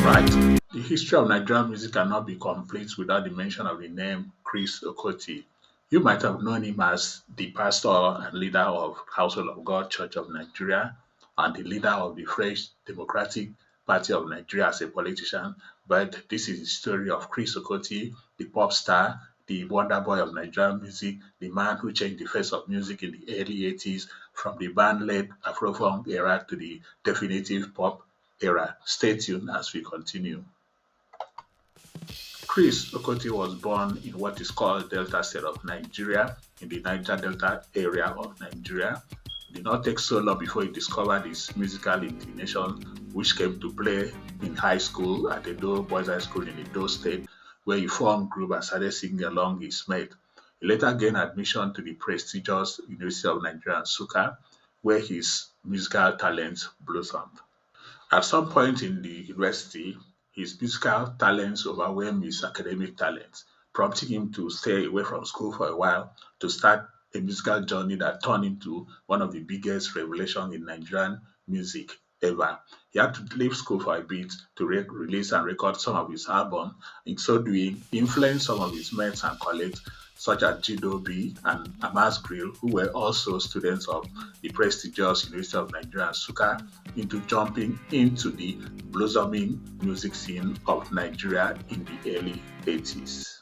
right? The history of Nigerian music cannot be complete without the mention of the name Chris Okotie. You might have known him as the pastor and leader of Household of God Church of Nigeria and the leader of the French Democratic Party of Nigeria as a politician, but this is the story of Chris Okotie, the pop star, the wonder boy of Nigerian music, the man who changed the face of music in the early 80s from the band-led Afrofunk era to the definitive pop era. Stay tuned as we continue. Chris Okotie was born in what is called Delta State of Nigeria, in the Niger Delta area of Nigeria. It did not take so long before he discovered his musical inclination, which came to play in high school at Edo Boys High School in Edo State, where he formed group and started singing along his mate. He later gained admission to the prestigious University of Nigeria, Nsukka, where his musical talents blossomed. At some point in the university, his musical talents overwhelmed his academic talents, prompting him to stay away from school for a while to start a musical journey that turned into one of the biggest revelations in Nigerian music ever. He had to leave school for a bit to release and record some of his albums. In so doing, he influenced some of his mates and colleagues such as G.O.B. and Amas Grill, who were also students of the prestigious University of Nigeria and Nsukka, into jumping into the blossoming music scene of Nigeria in the early 80s.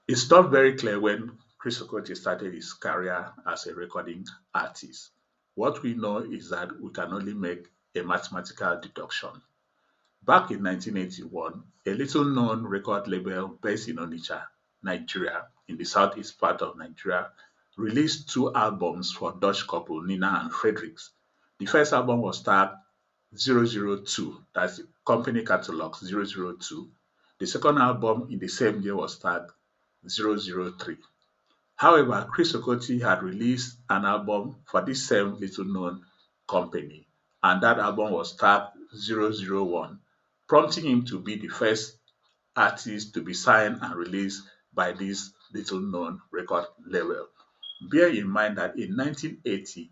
It's not very clear when Chris Okotie started his career as a recording artist. What we know is that we can only make a mathematical deduction. Back in 1981, a little known record label based in Onitsha, Nigeria, in the southeast part of Nigeria, released two albums for Dutch couple Nina and Fredericks. The first album was tagged 002, that's the company catalog 002. The second album in the same year was tagged 003. However, Chris Okotie had released an album for this same little known company, and that album was tagged 001, prompting him to be the first artist to be signed and released by this little known record label. Bear in mind that in 1980,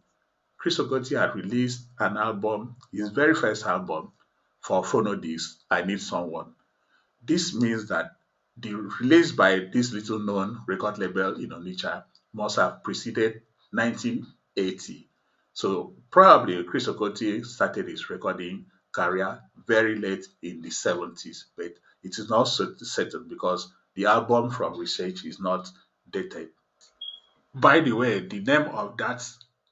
Chris Okotie had released an album, his very first album for Phonodisk, I Need Someone. This means that the release by this little known record label in Onitsha must have preceded 1980. So probably Chris Okotie started his recording career very late in the 70s, but it is not certain because the album from research is not dated. By the way, the name of that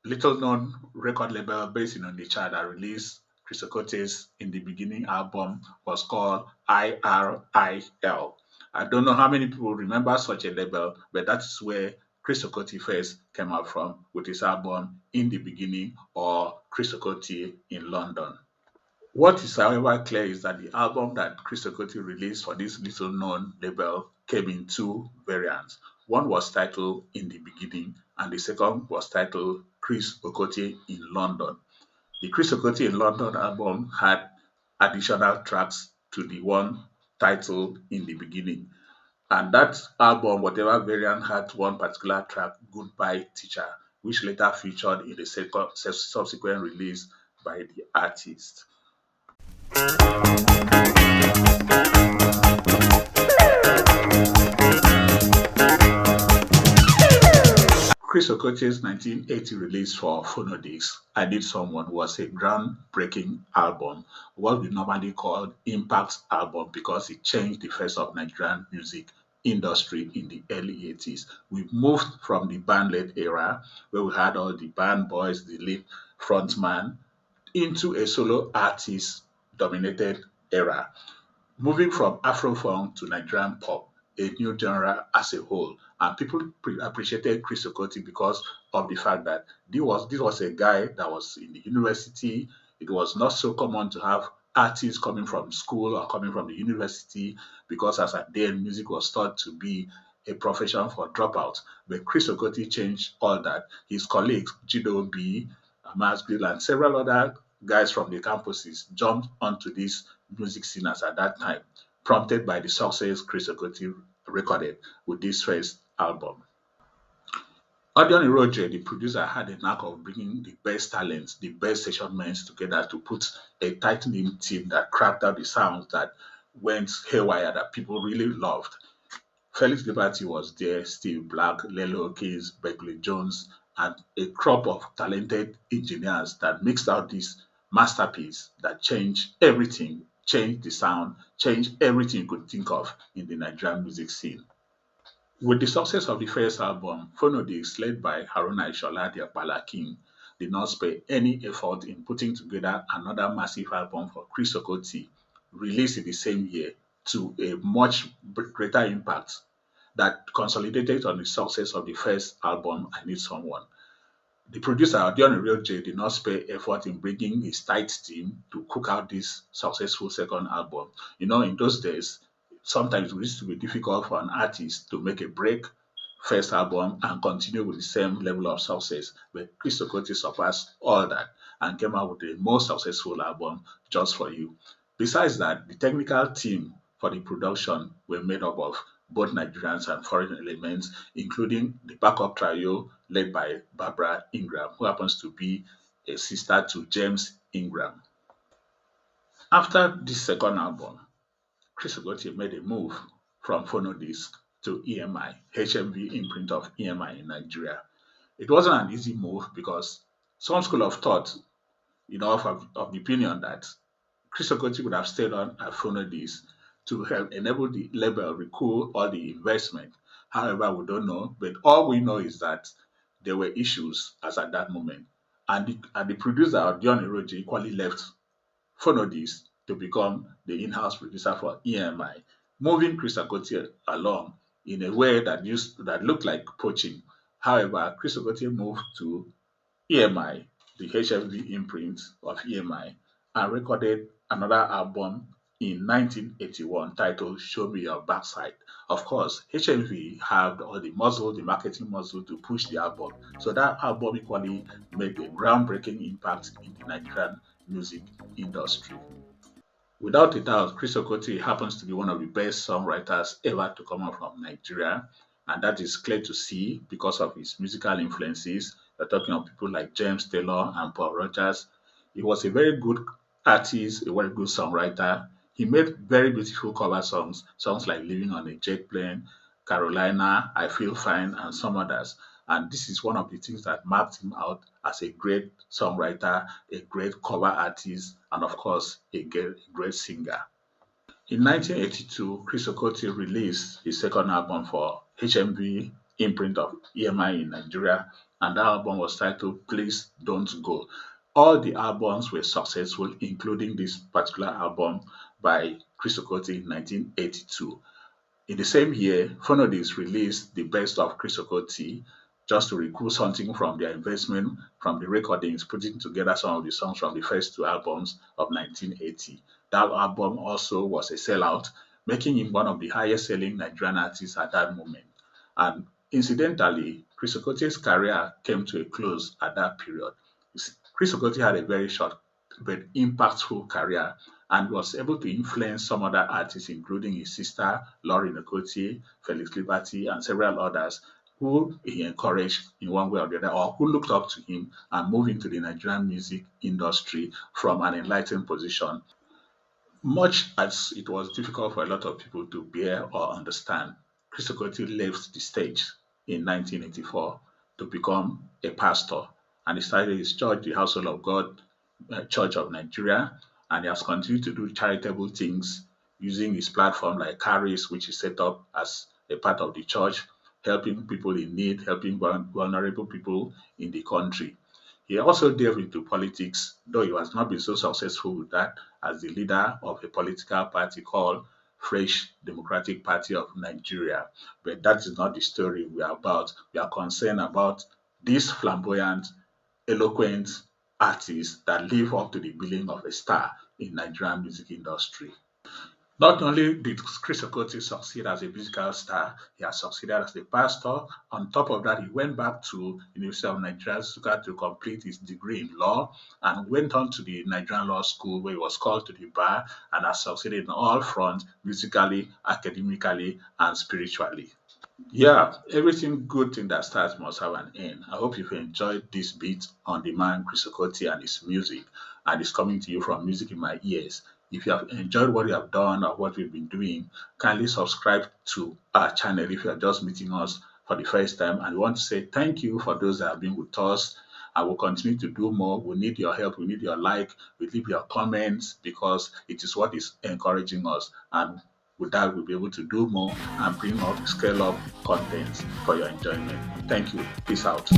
little known record label based in Onitsha that released Chris Okotie's In the Beginning album was called IRIL. I don't know how many people remember such a label, but that is where Chris Okotie first came out from with his album In the Beginning or Chris Okotie in London. What is, however, clear is that the album that Chris Okotie released for this little known label came in two variants. One was titled In the Beginning, and the second was titled Chris Okotie in London. The Chris Okotie in London album had additional tracks to the one titled In the Beginning. And that album, whatever variant, had one particular track, Goodbye Teacher, which later featured in the subsequent release by the artist. Chris Okotie's 1980 release for Phonodisk, I Need Someone, was a groundbreaking album, what we normally call impact album because it changed the face of Nigerian music industry in the early 80s. We moved from the band-led era where we had all the band boys, the lead frontman, into a solo artist dominated era, moving from Afrofunk to Nigerian pop, a new genre as a whole. And people appreciated Chris Okotie because of the fact that this was a guy that was in the university. It was not so common to have artists coming from school or coming from the university because as at then music was thought to be a profession for dropouts. But Chris Okotie changed all that. His colleagues, G.O.B., Amas Grill, and several other guys from the campuses jumped onto this music scene as at that time, prompted by the success Chris Okotie recorded with this first album. Audion Roger, the producer, had a knack of bringing the best talents, the best session men together to put a tight-knit team that cracked out the sounds that went haywire that people really loved. Felix Liberty was there, Steve Black, Lelo Keys, Beckley Jones, and a crop of talented engineers that mixed out this masterpiece that changed everything, changed the sound, changed everything you could think of in the Nigerian music scene. With the success of the first album, Phonodisk, led by Haruna Ishola, the Akbala King, did not spare any effort in putting together another massive album for Chris Okotie, released in the same year to a much greater impact that consolidated on the success of the first album, I Need Someone. The producer, Dion J, did not spare effort in bringing his tight team to cook out this successful second album. In those days, sometimes it used to be difficult for an artist to make a break first album and continue with the same level of success. But Chris Okotie surpassed all that and came out with a more successful album, Just For You. Besides that, the technical team for the production were made up of both Nigerians and foreign elements, including the backup trio led by Barbara Ingram, who happens to be a sister to James Ingram. After this second album, Chris Okotie made a move from Phonodisk to EMI, HMV imprint of EMI in Nigeria. It wasn't an easy move because some school of thought, of the opinion that Chris Okotie would have stayed on at Phonodisk to help enable the label recoup all the investment. However, we don't know, but all we know is that there were issues as at that moment. And the producer, Dion Eroji, equally left Phonodisk to become the in-house producer for EMI, moving Chris Okotie along in a way that looked like poaching. However, Chris Okotie moved to EMI, the HFV imprint of EMI, and recorded another album in 1981 titled Show Me Your Backside. Of course, HMV had all the muscle, the marketing muscle to push the album. So that album equally made a groundbreaking impact in the Nigerian music industry. Without a doubt, Chris Okotie happens to be one of the best songwriters ever to come out from Nigeria, and that is clear to see because of his musical influences. We're talking of people like James Taylor and Paul Rogers. He was a very good artist, a very good songwriter. He made very beautiful cover songs like Living on a Jet Plane, Carolina, I Feel Fine, and some others. And this is one of the things that marked him out as a great songwriter, a great cover artist, and of course, a great singer. In 1982, Chris Okotie released his second album for HMV imprint of EMI in Nigeria, and that album was titled Please Don't Go. All the albums were successful, including this particular album by Chris Okotie in 1982. In the same year, Phonodisk released the best of Chris Okotie just to recoup something from their investment from the recordings, putting together some of the songs from the first two albums of 1980. That album also was a sellout, making him one of the highest selling Nigerian artists at that moment. And incidentally, Chris Okotie's career came to a close at that period. Chris Okotie had a very short but impactful career and was able to influence some other artists, including his sister, Lauren Okotie, Felix Liberty, and several others who he encouraged in one way or the other, or who looked up to him and moved into the Nigerian music industry from an enlightened position. Much as it was difficult for a lot of people to bear or understand, Chris Okotie left the stage in 1984 to become a pastor, and he started his church, the Household of God Church of Nigeria, and he has continued to do charitable things using his platform like Caris, which is set up as a part of the church, helping people in need, helping vulnerable people in the country. He also delved into politics, though he has not been so successful with that as the leader of a political party called Fresh Democratic Party of Nigeria. But that is not the story we are about. We are concerned about this flamboyant, eloquent artist that live up to the billing of a star in Nigerian music industry. Not only did Chris Okotie succeed as a musical star, he has succeeded as a pastor. On top of that, he went back to University of Nigeria, Nsukka, to complete his degree in law and went on to the Nigerian Law School where he was called to the bar and has succeeded in all fronts, musically, academically, and spiritually. Yeah, everything good thing that starts must have an end. I hope you've enjoyed this beat on the man Chris Okotie and his music, and it's coming to you from Music in My Ears. If you have enjoyed what you have done or what we've been doing, kindly subscribe to our channel if you are just meeting us for the first time. And we want to say thank you for those that have been with us. I will continue to do more. We need your help. We need your like. We leave your comments because it is what is encouraging us. And with that, we'll be able to do more and bring up, scale up contents for your enjoyment. Thank you. Peace out.